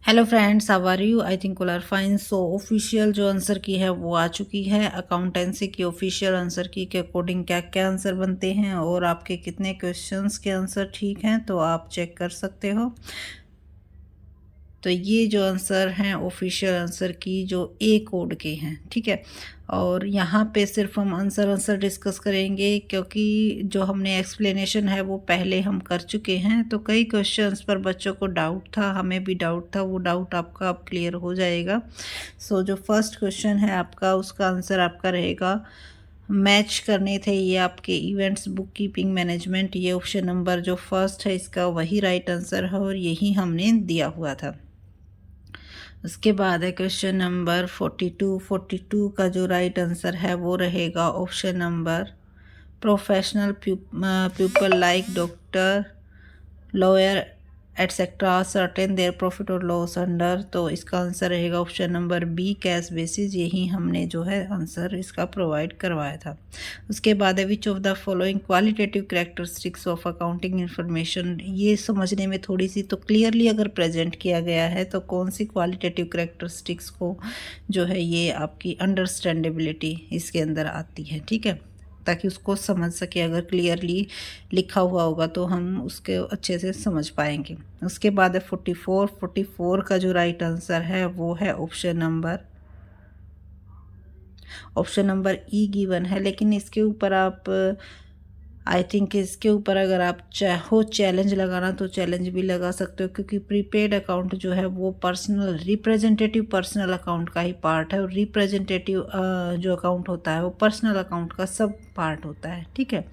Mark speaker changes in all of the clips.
Speaker 1: Hello friends, how are you? I think all are fine. So official जो answer की है वो आ चुकी है। अकाउंटेंसी की ऑफिशियल आंसर की के अकॉर्डिंग क्या क्या आंसर बनते हैं और आपके कितने क्वेश्चंस के आंसर ठीक हैं, तो आप चेक कर सकते हो। तो ये जो आंसर हैं ऑफिशियल आंसर की जो ए कोड के हैं, ठीक है। और यहाँ पे सिर्फ हम आंसर डिस्कस करेंगे क्योंकि जो हमने एक्सप्लेनेशन है वो पहले हम कर चुके हैं। तो कई क्वेश्चंस पर बच्चों को डाउट था, हमें भी डाउट था, वो डाउट आपका अब क्लियर हो जाएगा। सो जो फर्स्ट क्वेश्चन है आपका, उसका आंसर आपका रहेगा, मैच करने थे ये आपके इवेंट्स बुक कीपिंग मैनेजमेंट। ये ऑप्शन नंबर जो फर्स्ट है इसका वही राइट आंसर है और यही हमने दिया हुआ था। उसके बाद है क्वेश्चन नंबर 42 का जो राइट आंसर है वो रहेगा option number professional people like doctor, lawyer etcetera certain there profit और लॉस अंडर। तो इसका आंसर रहेगा option number B, cash basis. यही हमने जो है आंसर इसका प्रोवाइड करवाया था। उसके बाद है which of the following qualitative characteristics of accounting information. ये समझने में थोड़ी सी तो क्लियरली अगर प्रेजेंट किया गया है तो कौन सी क्वालिटेटिव कैरेक्टरिस्टिक्स को जो है ये आपकी अंडरस्टैंडेबिलिटी इसके अंदर आती है, ठीक है, ताकि उसको समझ सके। अगर क्लियरली लिखा हुआ होगा तो हम उसके अच्छे से समझ पाएंगे। उसके बाद है 44 का जो राइट आंसर है वो है ऑप्शन नंबर ई गिवन है। लेकिन इसके ऊपर आप आई थिंक इसके ऊपर अगर आप चाहो चैलेंज लगाना तो चैलेंज भी लगा सकते हो, क्योंकि प्रीपेड अकाउंट जो है वो पर्सनल रिप्रेजेंटेटिव पर्सनल अकाउंट का ही पार्ट है और रिप्रेजेंटेटिव जो अकाउंट होता है वो पर्सनल अकाउंट का सब पार्ट होता है, ठीक है।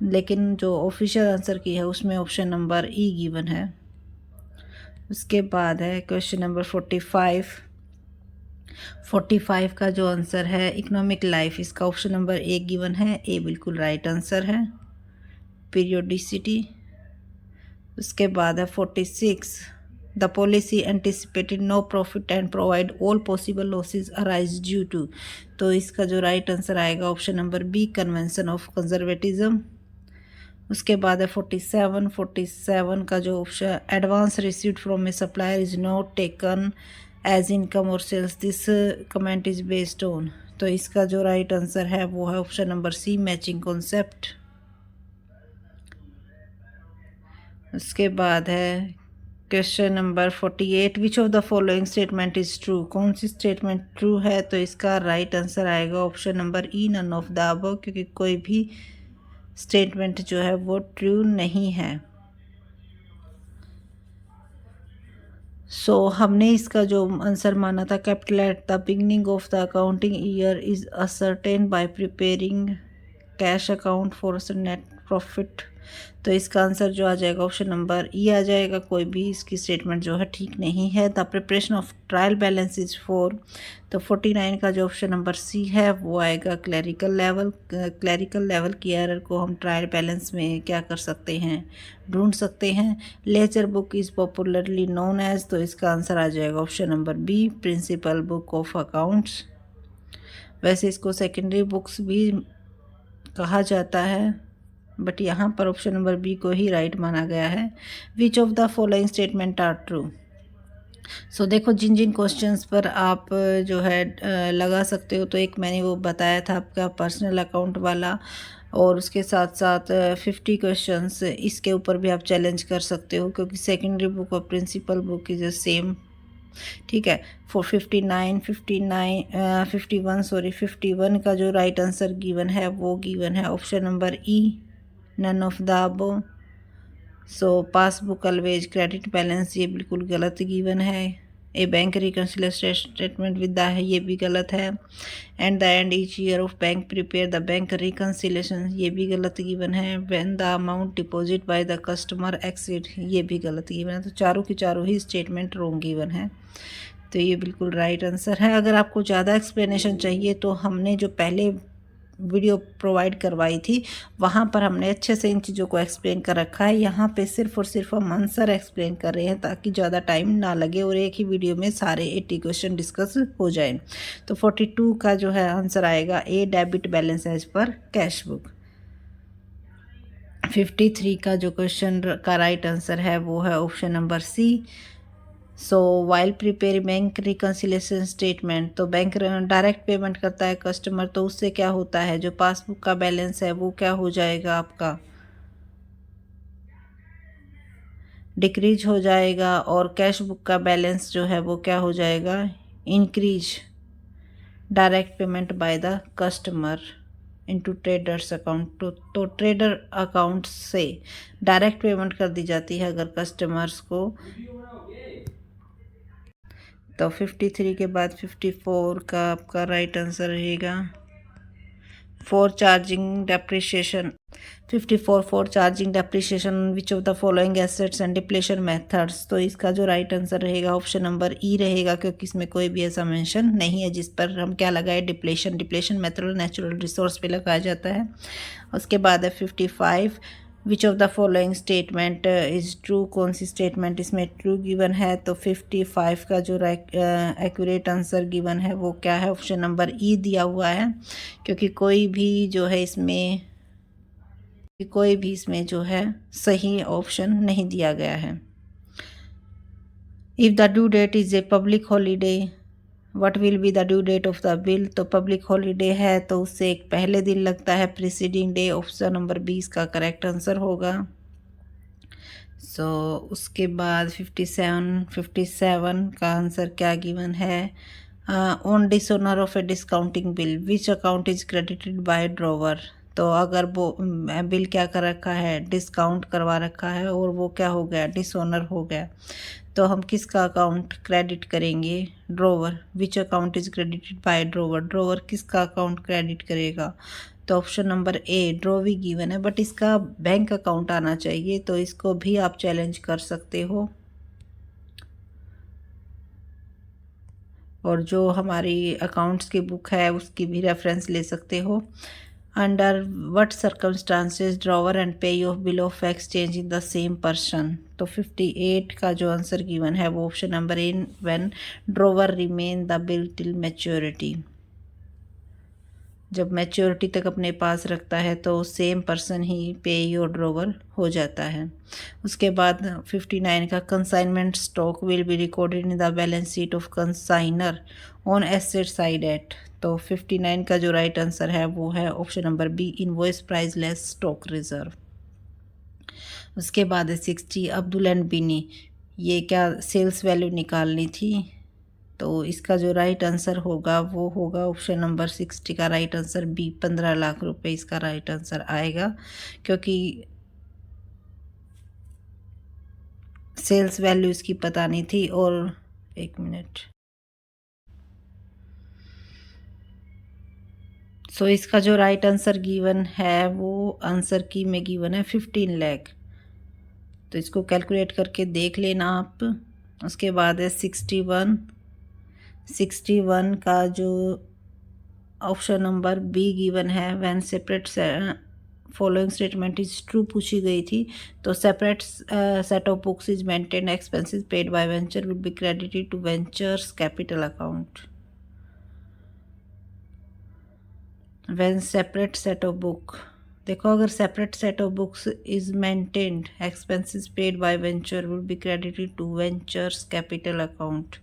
Speaker 1: लेकिन जो ऑफिशियल आंसर की है उसमें ऑप्शन नंबर ई गिवन है। उसके बाद है क्वेश्चन नंबर 45 का जो आंसर है इकोनॉमिक लाइफ, इसका ऑप्शन नंबर ए गिवन है। ए बिल्कुल राइट आंसर है। पीरियोडिसिटी। उसके बाद है 46, the policy anticipated no profit and provide all possible losses arise due to. तो इसका जो राइट आंसर आएगा option number B, convention of conservatism. उसके बाद है 47 का जो option, advance received from a supplier is not taken as income और sales, this comment is based on. तो इसका जो राइट आंसर है वो है option number C, matching concept. उसके बाद है question number 48, which of the following statement is true. कौन सी स्टेटमेंट ट्रू है? तो इसका राइट आंसर आएगा option number E, none of the above, क्योंकि कोई भी स्टेटमेंट जो है वो ट्रू नहीं है। सो हमने इसका जो आंसर माना था, capital at the beginning of the accounting year is ascertain bye preparing cash account for net profit. तो इसका आंसर जो आ जाएगा ऑप्शन नंबर ई आ जाएगा। कोई भी इसकी स्टेटमेंट जो है ठीक नहीं है। The preparation of trial balance is for. तो 49 का जो ऑप्शन नंबर सी है वो आएगा क्लैरिकल लेवल। क्लैरिकल लेवल की एरर को हम ट्रायल बैलेंस में क्या कर सकते हैं, ढूंढ सकते हैं। Ledger book is popularly known as. तो इसका आंसर आ जाएगा option number B, principal book of accounts. वैसे इसको सेकेंडरी बुक्स भी कहा जाता है, बट यहाँ पर ऑप्शन नंबर बी को ही राइट माना गया है। Which of the following statement are true. So देखो, जिन जिन क्वेश्चंस पर आप जो है लगा सकते हो, तो एक मैंने वो बताया था आपका पर्सनल अकाउंट वाला, और उसके साथ साथ 50 क्वेश्चंस इसके ऊपर भी आप चैलेंज कर सकते हो, क्योंकि सेकेंडरी बुक और प्रिंसिपल बुक इज सेम, ठीक है। फॉर 51 का जो राइट आंसर गिवन है वो गिवन है option number E, none of the above. So passbook always credit balance ये बिल्कुल गलत गिवन है। A bank reconciliation statement with the है ये भी गलत है। And the end each year of bank prepare the bank reconciliation ये भी गलत गिवन है। When the amount deposit by the customer exceed ये भी गलत गिवन है। तो चारों की चारों ही स्टेटमेंट रॉन्ग गिवन है। तो ये बिल्कुल राइट आंसर है। अगर आपको ज़्यादा एक्सप्लेनेशन चाहिए तो हमने जो पहले वीडियो प्रोवाइड करवाई थी वहाँ पर हमने अच्छे से इन चीज़ों को एक्सप्लेन कर रखा है। यहाँ पे सिर्फ और सिर्फ हम आंसर एक्सप्लेन कर रहे हैं ताकि ज़्यादा टाइम ना लगे और एक ही वीडियो में सारे 80 क्वेश्चन डिस्कस हो जाएं। तो 42 का जो है आंसर आएगा A, debit balance as per cash book. 53 का जो क्वेश्चन का राइट आंसर है वो है option number C, so while prepare bank reconciliation statement, तो बैंक डायरेक्ट पेमेंट करता है कस्टमर, तो उससे क्या होता है, जो पासबुक का बैलेंस है वो क्या हो जाएगा आपका, डिक्रीज हो जाएगा, और कैश बुक का बैलेंस जो है वो क्या हो जाएगा, increase. Direct payment by the customer into traders account, तो ट्रेडर अकाउंट से डायरेक्ट पेमेंट कर दी जाती है अगर कस्टमर्स को। तो 53 के बाद 54 का आपका राइट आंसर रहेगा for charging depreciation. 54 for charging depreciation which of the following assets and depletion methods, तो इसका जो राइट आंसर रहेगा ऑप्शन नंबर ई रहेगा, क्योंकि इसमें कोई भी ऐसा मेंशन नहीं है जिस पर हम क्या लगाए, depletion. Depletion method natural resource पे लगाया जाता है। उसके बाद है 55, विच of the following statement is true, कौन सी स्टेटमेंट इसमें ट्रू गिवन है, तो 55 का जो एक्यूरेट आंसर गिवन है वो क्या है, ऑप्शन नंबर ई दिया हुआ है, क्योंकि कोई भी जो है सही ऑप्शन नहीं दिया गया है। If the due date is a public holiday, what will be the due date of the bill, तो पब्लिक हॉलीडे है तो उससे एक पहले दिन लगता है, प्रीसीडिंग डे, ऑप्शन नंबर 20 का करेक्ट आंसर होगा। सो उसके बाद 57 का आंसर क्या गिवन है, on dishonour of A discounting bill which account is credited bye drawer, तो अगर वो बिल क्या कर रखा है, डिस्काउंट करवा रखा है और वो क्या हो गया, डिसऑनर हो गया, तो हम किसका अकाउंट क्रेडिट करेंगे, drawer. Which account is credited bye drawer, drawer किसका अकाउंट क्रेडिट करेगा, तो ऑप्शन नंबर ए ड्रॉवी गिवन है, बट इसका बैंक अकाउंट आना चाहिए, तो इसको भी आप चैलेंज कर सकते हो। और जो हमारी अकाउंट्स की बुक है उसकी भी रेफरेंस ले सकते हो। Under what circumstances drawer and pay of bill of exchange in the same person, तो 58 का जो आंसर गिवन है वो option number A, when drawer remain the bill till maturity, जब मैच्योरिटी तक अपने पास रखता है तो सेम पर्सन ही पे और ड्रॉवर हो जाता है। उसके बाद 59 का consignment stock will be recorded in the balance sheet of consignor on asset side at, तो 59 का जो राइट आंसर है वो है option number B, invoice price less stock reserve. उसके बाद है 60, अब्दुल एंड बिनी, ये क्या सेल्स वैल्यू निकालनी थी, तो इसका जो राइट आंसर होगा वो होगा ऑप्शन नंबर 60 का राइट आंसर बी, 15 लाख रुपए इसका राइट आंसर आएगा, क्योंकि सेल्स वैल्यू इसकी पता नहीं थी। और एक मिनट, सो इसका जो राइट आंसर गिवन है वो आंसर की में गिवन है 15 लाख, तो इसको कैलकुलेट करके देख लेना आप। उसके बाद है 61 का जो ऑप्शन नंबर बी गिवन है, when separate following statement is true पूछी गई थी, तो separate set of books is maintain, expenses paid by venture will be credited to venture's capital account. When separate set of book, देखो अगर separate set of books is maintained, expenses paid by venture will be credited to venture's capital account.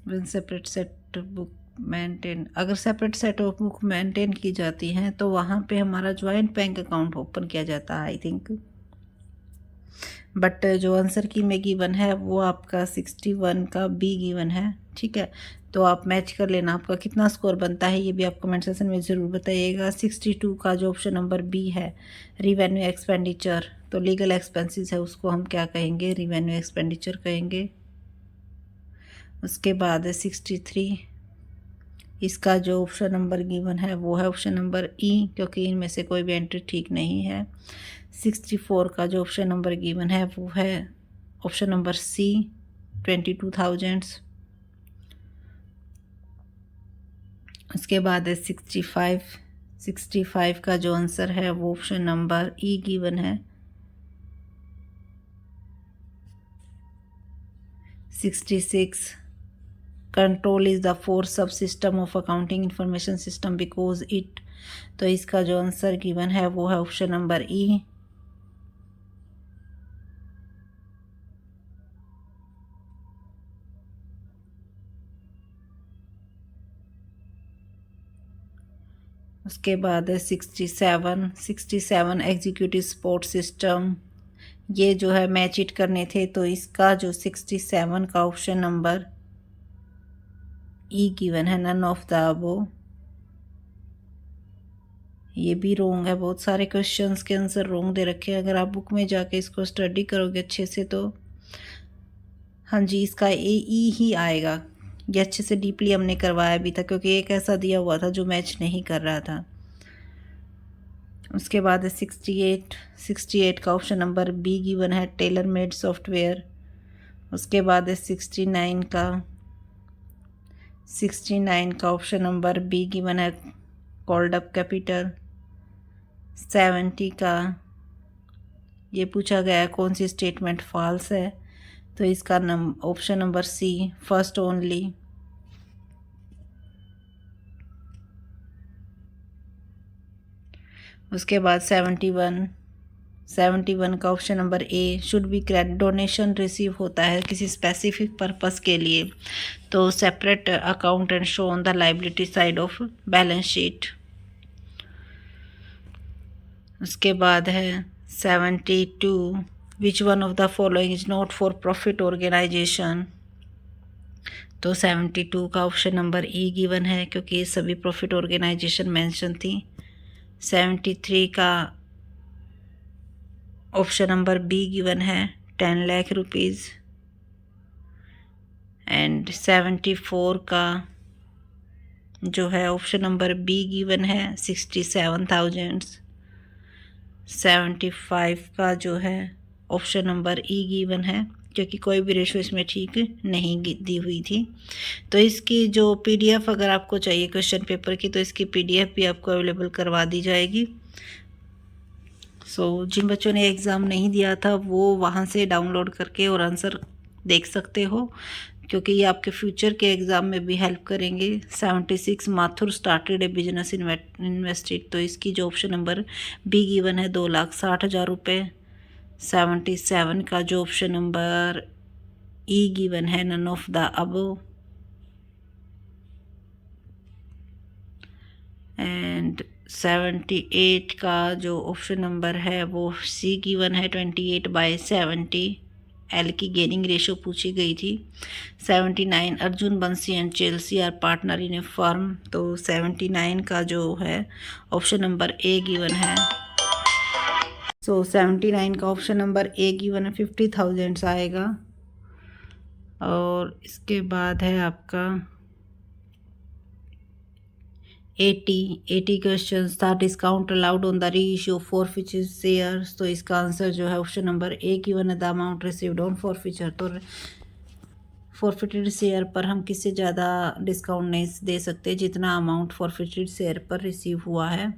Speaker 1: When separate set of book maintain, अगर separate set of book maintain की जाती हैं तो वहाँ पे हमारा ज्वाइंट बैंक अकाउंट ओपन किया जाता है आई थिंक, बट जो आंसर की में गिवन है वो आपका 61 का बी गिवन है, ठीक है। तो आप मैच कर लेना, आपका कितना स्कोर बनता है ये भी आप कमेंट सेक्शन में ज़रूर बताइएगा। 62 का जो ऑप्शन नंबर बी है, रिवेन्यू एक्सपेंडिचर, तो लीगल एक्सपेंसेस है उसको हम क्या कहेंगे, रिवेन्यू एक्सपेंडिचर कहेंगे। उसके बाद है 63, इसका जो ऑप्शन नंबर गिवन है वो है ऑप्शन नंबर ई, क्योंकि इनमें से कोई भी एंट्री ठीक नहीं है। 64 का जो ऑप्शन नंबर गिवन है वो है ऑप्शन नंबर सी, 22,000। उसके बाद है 65 का जो आंसर है वो ऑप्शन नंबर ई गिवन है। 66, कंट्रोल इज़ द फोर्थ सब system of accounting information system because it, तो इसका जो आंसर गिवन है वो है ऑप्शन नंबर ई। उसके बाद है 67 एग्जीक्यूटिव सपोर्ट सिस्टम। ये जो है मैच इट करने थे, तो इसका जो 67 का ऑप्शन नंबर ई गिवन है, नन ऑफ द अबव। ये भी रोंग है, बहुत सारे क्वेश्चंस के आंसर रोंग दे रखे हैं। अगर आप बुक में जाके इसको स्टडी करोगे अच्छे से तो हाँ जी, इसका ई ही आएगा। ये अच्छे से डीपली हमने करवाया भी था, क्योंकि एक ऐसा दिया हुआ था जो मैच नहीं कर रहा था। उसके बाद है 68 का ऑप्शन नंबर बी गिवन है, टेलर मेड सॉफ्टवेयर। उसके बाद है 69 का ऑप्शन नंबर बी गिवन है, कॉल्ड अप कैपिटल। 70 का ये पूछा गया है कौन सी स्टेटमेंट फॉल्स है, तो इसका option number C, first only. उसके बाद 71 का option number A, should be credit. Donation receive होता है किसी स्पेसिफिक पर्पस के लिए, तो separate account and show on the liability side of balance sheet. उसके बाद है 72, which one of the following is not for profit organisation, तो 72 का ऑप्शन नंबर ई गिवन है, क्योंकि ये सभी प्रॉफिट ऑर्गेनाइजेशन मेंशन थी। 73 का ऑप्शन नंबर बी गिवन है, 10 लाख रुपीज़। एंड 74 का जो है ऑप्शन नंबर बी गिवन है, 67,000। 75 का जो है ऑप्शन नंबर ई गिवन है, क्योंकि कोई भी रेशो इसमें ठीक नहीं दी हुई थी। तो इसकी जो पीडीएफ अगर आपको चाहिए क्वेश्चन पेपर की, तो इसकी पीडीएफ भी आपको अवेलेबल करवा दी जाएगी। जिन बच्चों ने एग्ज़ाम नहीं दिया था वो वहाँ से डाउनलोड करके और आंसर देख सकते हो, क्योंकि ये आपके फ्यूचर के एग्ज़ाम में भी हेल्प करेंगे। 76 माथुर स्टार्टेड ए बिजनेस इन्वेस्टेड, तो इसकी जो ऑप्शन नंबर बी गिवन है, 2,60,000 रुपये। 77 का जो ऑप्शन नंबर ई गिवन है, none of the above. And 78 का जो ऑप्शन नंबर है वो सी गिवन है, 28/70। एल की गेनिंग रेशो पूछी गई थी। 79 Arjun Bansi and Chelsea are partner in a firm, तो 79 का जो है ऑप्शन नंबर ए गिवन है। 79 का ऑप्शन नंबर ए गिवन है, 50,000 आएगा। और इसके बाद है आपका 80 क्वेश्चंस था, डिस्काउंट अलाउड ऑन द री इशू फॉरफीचर शेयर्स, तो इसका आंसर जो है ऑप्शन नंबर ए गिवन है, the amount received on forfeiture. तो फॉरफिटेड शेयर पर हम किससे ज़्यादा डिस्काउंट नहीं दे सकते जितना अमाउंट फॉरफिटेड शेयर पर रिसीव हुआ है।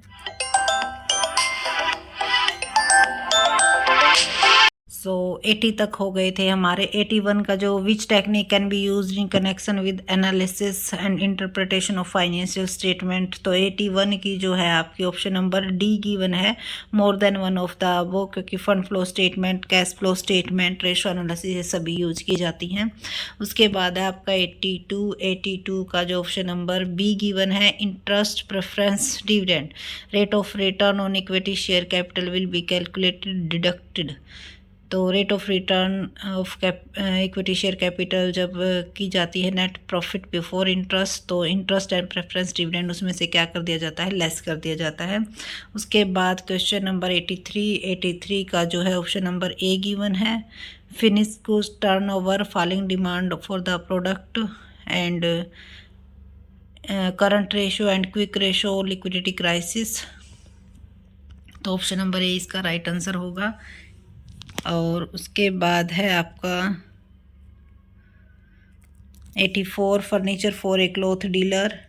Speaker 1: 80 तक हो गए थे हमारे। 81 का जो which technique can be used in connection with analysis and interpretation of financial statement, तो 81 की जो है आपकी ऑप्शन नंबर डी गिवन है, more than one of the वो, क्योंकि fund flow statement, cash flow statement, ratio analysis ये सभी यूज की जाती हैं। उसके बाद है आपका 82 का जो ऑप्शन नंबर बी गिवन है, interest preference dividend, rate of return on equity share capital will be calculated deducted, तो rate of return of equity share capital जब की जाती है नेट प्रॉफिट बिफोर इंटरेस्ट, तो इंटरेस्ट एंड प्रेफरेंस डिविडेंड उसमें से क्या कर दिया जाता है, लेस कर दिया जाता है। उसके बाद क्वेश्चन नंबर 83 का जो है ऑप्शन नंबर ए गिवन है, finish goods turnover, falling demand for the product and current ratio and quick ratio, liquidity crisis, तो ऑप्शन नंबर ए इसका राइट आंसर होगा। और उसके बाद है आपका 84 furniture for a cloth dealer,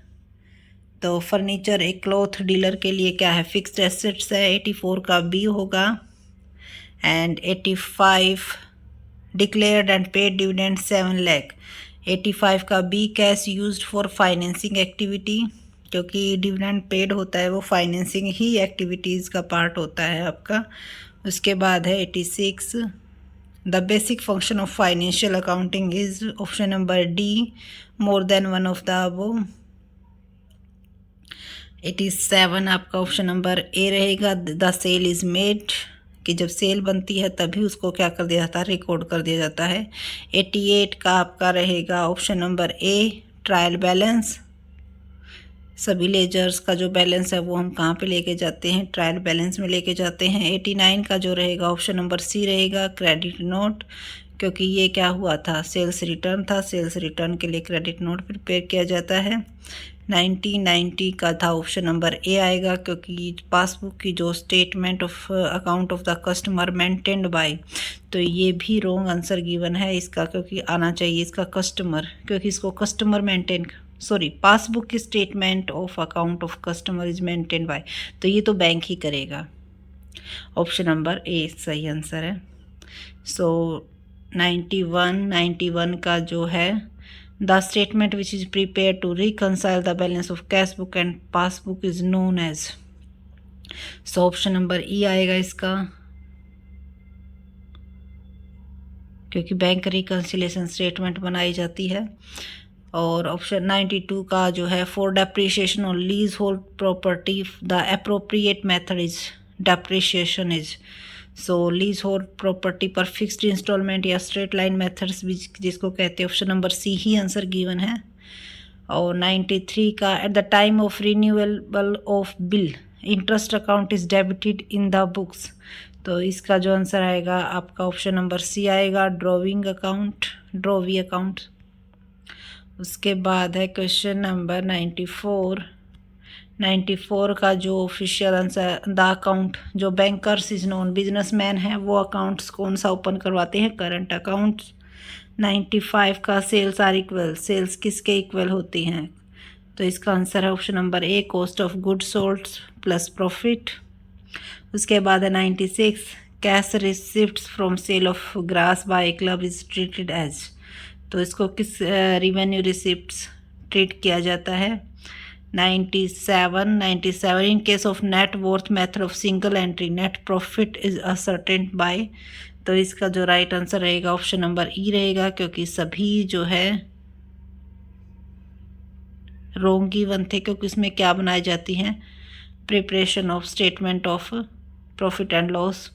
Speaker 1: तो फर्नीचर एक क्लॉथ डीलर के लिए क्या है, फिक्स्ड एसेट्स है, 84 का बी होगा। And 85 declared and paid dividend 7 lakh, 85 का B cash used for financing activity, क्योंकि डिविडेंड पेड होता है वो फाइनेंसिंग ही एक्टिविटीज़ का पार्ट होता है आपका। उसके बाद है 86 the basic function of financial accounting is, option number D, more than one of the above. 87 आपका ऑप्शन नंबर ए रहेगा, द सेल इज़ मेड, कि जब सेल बनती है तभी उसको क्या कर दिया जाता है, रिकॉर्ड कर दिया जाता है। 88 का आपका रहेगा ऑप्शन नंबर ए, ट्रायल बैलेंस। सभी लेजर्स का जो बैलेंस है वो हम कहाँ पे लेके जाते हैं, ट्रायल बैलेंस में लेके जाते हैं। 89 का जो रहेगा ऑप्शन नंबर सी रहेगा, क्रेडिट नोट, क्योंकि ये क्या हुआ था, सेल्स रिटर्न था, सेल्स रिटर्न के लिए क्रेडिट नोट प्रिपेयर किया जाता है। 90 का था ऑप्शन नंबर ए आएगा, क्योंकि पासबुक की जो statement of account of the customer maintained by, तो ये भी रॉन्ग आंसर गिवन है इसका, क्योंकि आना चाहिए इसका कस्टमर, क्योंकि इसको कस्टमर मेंटेन, सॉरी, पासबुक की statement of account of customer is maintain by, तो ये तो बैंक ही करेगा। ऑप्शन नंबर ए सही आंसर है। सो 91 का जो है, the statement which is prepare to reconcile the balance of cash book and passbook is known as, so option number E आएगा इसका, क्योंकि बैंक रिकंसिलेशन स्टेटमेंट बनाई जाती है। और ऑप्शन 92 का जो है, फॉर डेप्रिसिएशन और lease hold property the appropriate method is depreciation is, so lease hold property पर फिक्स्ड इंस्टॉलमेंट या स्ट्रेट लाइन मेथड्स भी जिसको कहते हैं, ऑप्शन नंबर सी ही आंसर गिवन है। और 93 का, at the time of renewable of bill interest account is debited in the books, तो इसका जो आंसर आएगा आपका ऑप्शन नंबर सी आएगा, ड्रॉविंग अकाउंट, ड्रॉवी अकाउंट। उसके बाद है क्वेश्चन नंबर 94 का जो ऑफिशियल आंसर, द अकाउंट जो बैंकर्स इज नॉन बिजनेसमैन है वो अकाउंट्स कौन सा ओपन करवाते हैं, करंट अकाउंट्स। 95 का, सेल्स आर इक्वल, सेल्स किसके इक्वल होती हैं, तो इसका आंसर है option number A, cost of goods sold plus profit. उसके बाद है 96, cash receipts from sale of grass by club is treated as, तो इसको किस रिवेन्यू रिसिप्ट्स ट्रीट किया जाता है। 97 in case of net worth method of single entry net profit is ascertained by, तो इसका जो राइट आंसर रहेगा ऑप्शन नंबर ई रहेगा, क्योंकि सभी जो है रोंग गिवन थे, क्योंकि इसमें क्या बनाई जाती हैं, preparation of statement of profit and loss.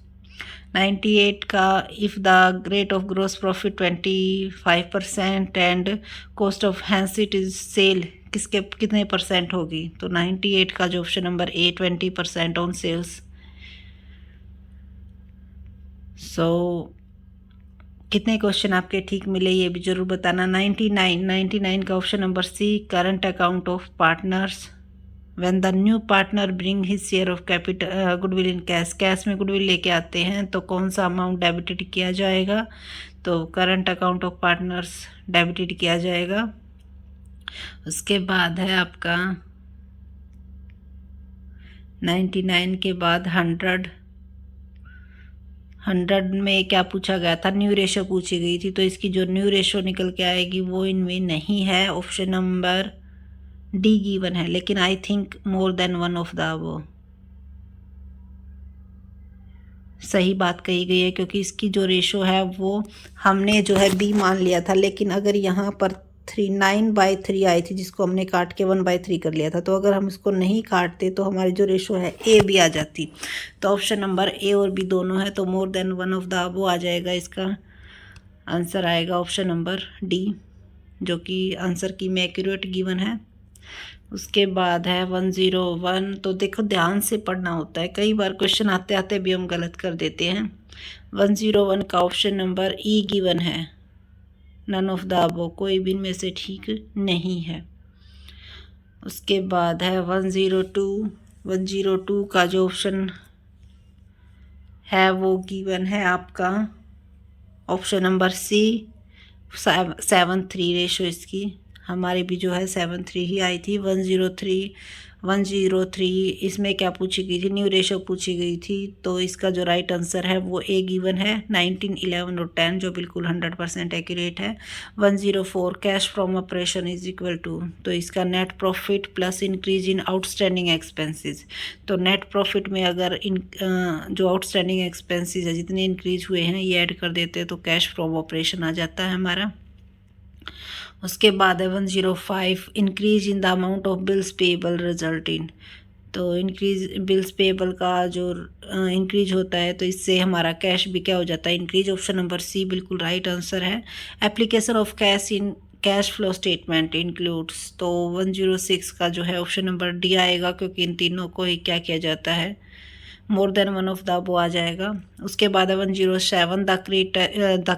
Speaker 1: 98 का, if the rate of gross profit 25% and cost of handset is sale, किसके कितने परसेंट होगी, तो 98 का जो option number A, 20% on sales. So कितने क्वेश्चन आपके ठीक मिले ये भी जरूर बताना। 99 का option number C, current account of partners, when the new partner bring his share of capital goodwill in cash, cash में गुडविल लेके आते हैं तो कौन सा अमाउंट डेबिटेड किया जाएगा, तो current account of partners debited किया जाएगा। उसके बाद है आपका 99 के बाद 100 में क्या पूछा गया था, न्यू रेशो पूछी गई थी, तो इसकी जो न्यू रेशो निकल के आएगी वो इनमें नहीं है, ऑप्शन नंबर डी गिवन है, लेकिन I think more than one of the above सही बात कही गई है, क्योंकि इसकी जो रेशो है वो हमने जो है बी मान लिया था, लेकिन अगर यहाँ पर 9/3 आई थी जिसको हमने काट के 1/3 कर लिया था, तो अगर हम इसको नहीं काटते तो हमारी जो रेशो है ए भी आ जाती, तो ऑप्शन नंबर ए और बी दोनों है, तो more than one of the above आ जाएगा, इसका आंसर आएगा ऑप्शन नंबर डी, जो कि आंसर की में एक्यूरेट गिवन है। उसके बाद है 101, तो देखो ध्यान से पढ़ना होता है, कई बार क्वेश्चन आते आते भी हम गलत कर देते हैं। 101 का ऑप्शन नंबर ई गिवन है, नन ऑफ द अबव, कोई भी इनमें से ठीक नहीं है। उसके बाद है 102 का जो ऑप्शन है वो गिवन है आपका ऑप्शन नंबर सी, 7:3 रेशो इसकी हमारी भी जो है 7:3 ही आई थी। 103 इसमें क्या पूछी गई थी, न्यू रेशो पूछी गई थी, तो इसका जो राइट आंसर है वो ए गिवन है। 19, 11 और 10 जो बिल्कुल 100% एक्यूरेट है। 104 cash from operation is equal to, तो इसका net profit plus increase in outstanding expenses, तो नेट प्रॉफिट में अगर जो आउटस्टैंडिंग एक्सपेंसेस है जितने इंक्रीज हुए हैं ये ऐड कर देते हैं तो कैश फ्रॉम ऑपरेशन आ जाता है हमारा। उसके बाद है 105 increase in the amount of bills payable result in. तो इंक्रीज बिल्स पेएबल का जो इंक्रीज होता है तो इससे हमारा कैश भी क्या हो जाता है, इंक्रीज। ऑप्शन नंबर सी बिल्कुल राइट आंसर है। Application of cash in cash flow statement includes, तो 106 का जो है ऑप्शन नंबर डी आएगा, क्योंकि इन तीनों को ही क्या किया जाता है, more than one of the above आ जाएगा। उसके बाद है 107 the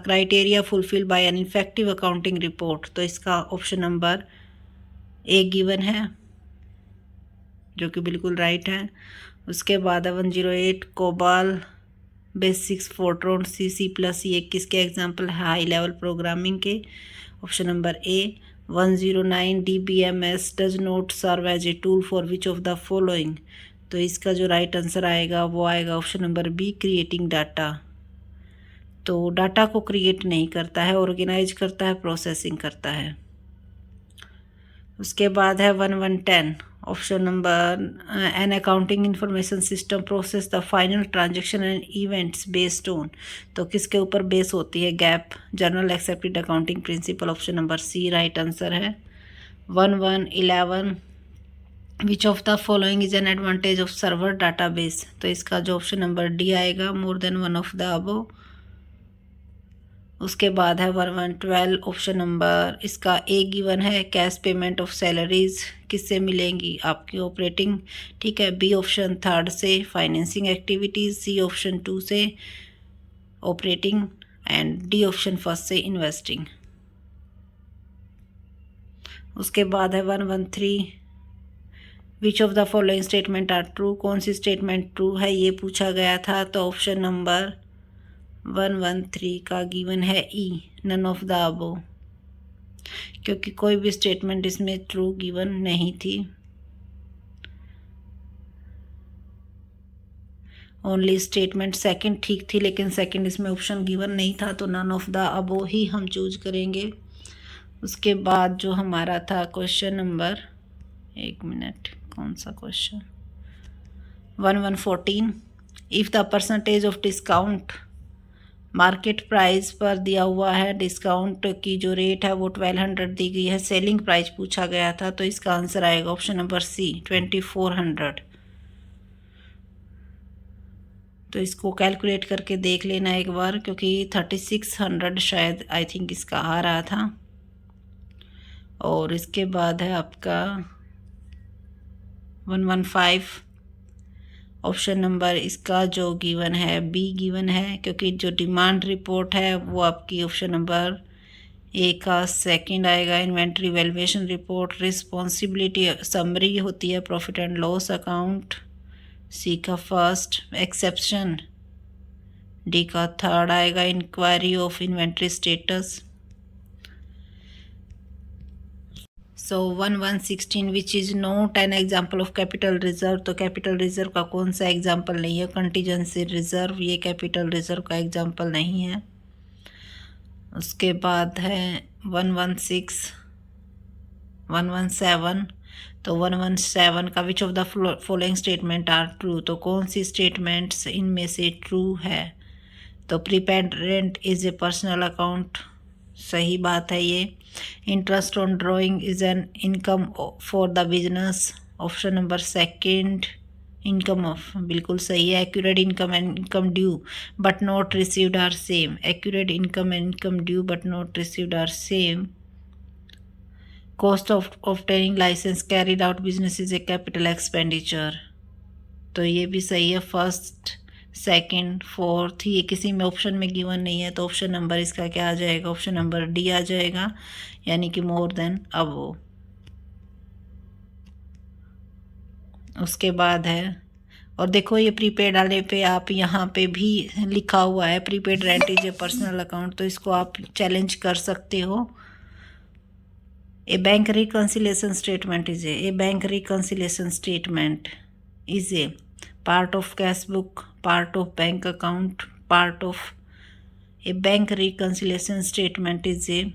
Speaker 1: criteria fulfil by an effective accounting report, तो इसका ऑप्शन नंबर ए गिवन है, जो कि बिल्कुल राइट है। उसके बाद है 108 कोबाल बेसिक्स फोर्ट्रॉन C++, ये किसके एग्जाम्पल है, हाई लेवल प्रोग्रामिंग के, option number A. 109 DBMS does not serve as a tool for which of the following, तो इसका जो राइट आंसर आएगा वो आएगा option number B, creating data. तो डाटा को क्रिएट नहीं करता है, ऑर्गेनाइज करता है, प्रोसेसिंग करता है। उसके बाद है 1110 option number an accounting information system process the final transaction and events based on, तो किसके ऊपर बेस होती है, GAAP, general accepted accounting principle, option number C right answer है। 1111 which of the following is an advantage of server database, तो इसका जो option number D आएगा, more than one of the above. उसके बाद है 1112 ऑप्शन नंबर इसका A given है, कैश पेमेंट ऑफ सैलरीज किससे मिलेंगी, आपकी ऑपरेटिंग, ठीक है। बी ऑप्शन थर्ड से फाइनेंसिंग एक्टिविटीज, सी ऑप्शन 2 से operating and D option first से इन्वेस्टिंग। उसके बाद है 113 which of the following statement are true, कौन सी स्टेटमेंट ट्रू है ये पूछा गया था, तो ऑप्शन नंबर 113 का गिवन है ई, नन ऑफ द अबो, क्योंकि कोई भी स्टेटमेंट इसमें ट्रू गिवन नहीं थी, ओनली स्टेटमेंट सेकंड ठीक थी, लेकिन सेकंड इसमें ऑप्शन गिवन नहीं था, तो नन ऑफ द अबो ही हम चूज करेंगे। उसके बाद जो हमारा था क्वेश्चन नंबर, एक मिनट, कौन सा question, 1114 if the percentage of discount market price पर दिया हुआ है, डिस्काउंट की जो रेट है वो 1200 दी गई है, सेलिंग प्राइस पूछा गया था, तो इसका आंसर आएगा ऑप्शन नंबर सी 2400। तो इसको कैलकुलेट करके देख लेना एक बार, क्योंकि 3600 शायद आई थिंक इसका आ रहा था। और इसके बाद है आपका 115 ऑप्शन नंबर इसका जो गिवन है बी गिवन है, क्योंकि जो डिमांड रिपोर्ट है वो आपकी ऑप्शन नंबर ए का सेकंड आएगा। Inventory valuation report, responsibility summary होती है, profit and loss account C का फर्स्ट, एक्सेप्शन डी का थर्ड आएगा, inquiry of inventory status. So 1116 which is not an example of capital reserve, तो कैपिटल रिजर्व का कौन सा एग्जाम्पल नहीं है, कंटीजेंसी रिजर्व, ये कैपिटल रिजर्व का एग्जाम्पल नहीं है। उसके बाद है 117 तो 117 का which of the following statement are true, तो कौन सी स्टेटमेंट्स इनमें से ट्रू है, तो prepaid rent is a personal account, सही बात है ये। Interest on drawing is an income for the business, option number second, income of, बिल्कुल सही है। Accurate income and income due but not received are same, accurate income and income due but not received are same. Cost of obtaining licence carried out business is a capital expenditure, तो ये भी सही है। First second fourth ये किसी में option में given नहीं है, तो ऑप्शन नंबर इसका क्या आ जाएगा, ऑप्शन नंबर डी आ जाएगा, यानी कि मोर देन अबव। उसके बाद है, और देखो ये प्रीपेड वाले पे आप यहाँ पे भी लिखा हुआ है prepaid rent is a personal account, तो इसको आप चैलेंज कर सकते हो। A bank reconciliation statement is a bank reconciliation statement is a part of cash book, part of bank account, part of a bank reconciliation statement is a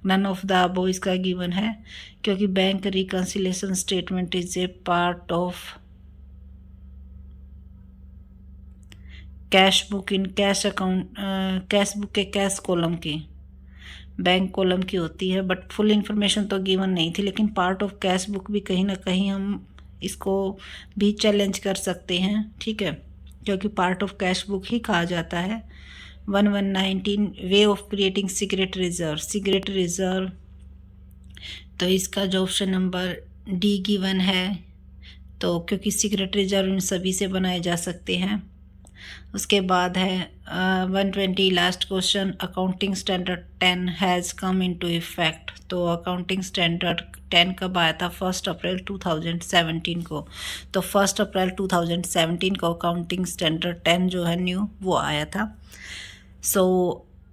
Speaker 1: none of the above इसका given है, क्योंकि bank reconciliation statement is A part of cash book in cash account, cash book के cash column की, bank column की होती है, but full information तो given नहीं थी। लेकिन पार्ट ऑफ कैश बुक भी कहीं ना कहीं हम इसको भी चैलेंज कर सकते हैं, ठीक है, क्योंकि पार्ट ऑफ कैश बुक ही कहा जाता है। 1119 way of creating secret reserve, तो इसका जो ऑप्शन नंबर डी गिवन है, तो क्योंकि सीक्रेट रिजर्व इन सभी से बनाए जा सकते हैं। उसके बाद है 120 last question, accounting standard 10 has come into effect. तो अकाउंटिंग स्टैंडर्ड 10 कब आया था? 1 अप्रैल 2017 को। तो 1 अप्रैल 2017 को अकाउंटिंग स्टैंडर्ड 10 जो है न्यू वो आया था। सो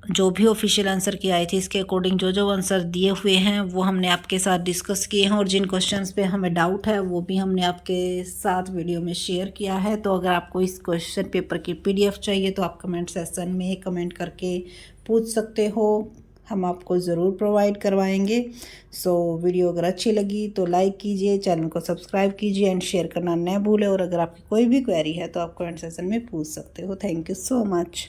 Speaker 1: जो भी ऑफिशियल आंसर की आई थी, इसके अकॉर्डिंग जो जो आंसर दिए हुए हैं वो हमने आपके साथ डिस्कस किए हैं, और जिन क्वेश्चंस पे हमें डाउट है वो भी हमने आपके साथ वीडियो में शेयर किया है। तो अगर आपको इस क्वेश्चन पेपर की PDF चाहिए तो आप कमेंट सेक्शन में कमेंट करके पूछ सकते हो, हम आपको ज़रूर प्रोवाइड करवाएंगे। सो वीडियो अगर अच्छी लगी तो लाइक कीजिए, चैनल को सब्सक्राइब कीजिए एंड शेयर करना न भूलें। और अगर आपकी कोई भी क्वेरी है तो आप कमेंट सेक्शन में पूछ सकते हो। Thank you so much.